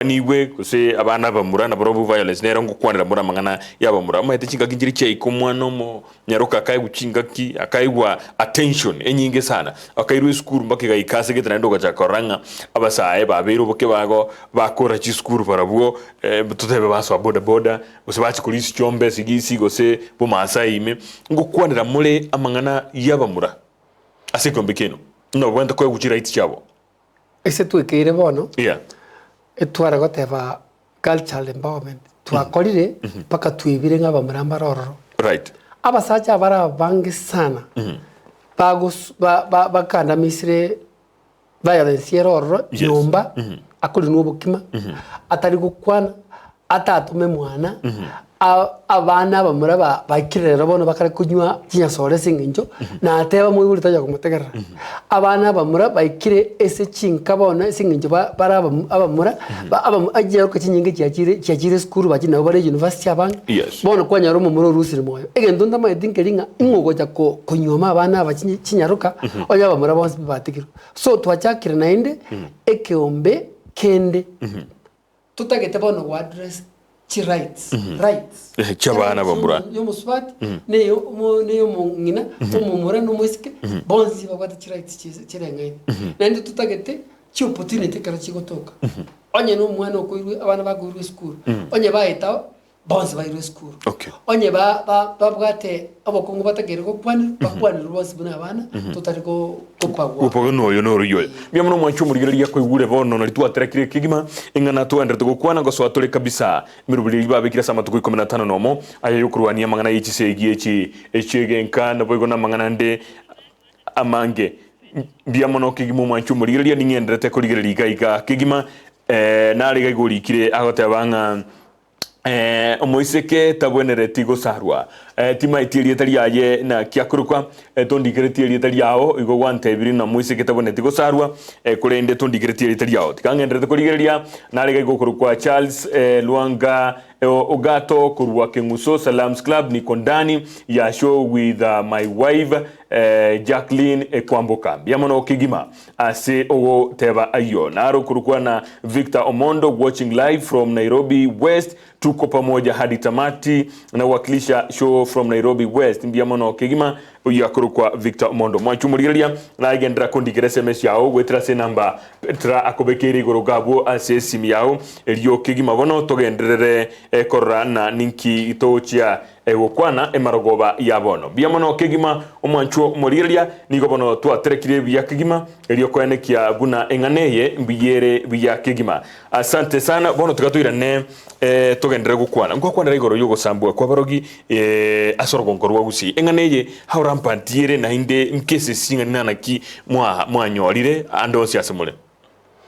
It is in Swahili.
niwe kuse abana bamura na borobu violence nero ngukwanira mura mangana yabamura mahete chinga kinjiri cye ikomwana mo nyaruka kai guchinga ki akaigwa attention enyinge sana akairu school mbake ga ikase getana ndo gacha koranga abasaye babero boke bago bakora chi school barabwo tutebe baswa boda boda usibachi kulisi chombe sigisi gose bo masaime ngukwanira mure amangana yabamura asikombe kino no bwenda ko guchira iti chabo ese twekere bono yeah etwara goteba cultural empowerment twakorire paka twibire nk'abamura marororo right abasacha bara bangi sana bagos bakanda misire violence yerororo nyomba akuri n'ubukima atari gukwana atatume mwana abana bamura bakirera bono bakare kunywa kinyasore singinjo na ateba mu buri tajya kumutegera abana bamura bakire ese cinka bono singinjo bara abamura agiye ko kinyinge cyakire school bakina bare university abang bono kwanyaro mu muri rusire moyo egendo ndama edinkeringa ingogo cya kunyoma abana bakinyaruka oya bamura bonse batikiro so twachakira nainde ekeombe kende tutagete bono wa address rights rights chabana bamura yo muswati neyo mungina umumura no musike bonzi bagwata rights kirengaine nandi tutagete chi opportunity kara chigotoka onye no mwana okoirwe abana bagurwe school onye baita bonzi bairwe school onye babwate abokongo batagere ko bakwanira bonzi buna abana tutari ko kwagwa upo no yo no ruyo bya muno mwanchu muri rya ko igure bono no litwaterekire kigima ingana tuandere tukwana go swatore kabisa mirubiri babikira sama tuko 15 nomo ayo yokurwania mangana yichisegiye echege na boygo na mangana nde amange bya muno kigima mwanchu muri rya ningendere ko rigera iga kigima nari gagurikire agotabanga omoiseke tabwenere tigo sarwa tima itirie tari yaye na kiakurukwa tondigretirie tari yao igo wante biri na moiseke tabwenere tigo sarwa kurende tondigretirie tari yao tikangendere kurigeria nari ga gokurukwa Charles Luanga Ogato kurwa Kenguso Salams Club ni kondani ya show with my wife Jacqueline Kwamboka biamono kigima ase ogo teba ayo naro kurukwa na Victor Omondo watching live from Nairobi West tuko pamoja hadi tamati na wakilisha show from Nairobi West biamono kigima uyakurukwa Victor Omondo mwachumuriria na igendera kondigere SMS yao wetra se namba tra akobekeri gorogabo ase sim yao elio kigima bono togenderere korana ninki itochia egokwana emarogoba yabono biamono kigima omwancho muriria nigo bono twaterekire bya kigima elio kwanekia buna enganeye mbiyere bya kigima asante sana bono tukatwirane togendere gukwana ngokwana igoro yugo sambwa kwa barogi asorogonkorwa gusi enganeye haurampantiere na inde mkese singa nana ki mwa nyorire ando siasemule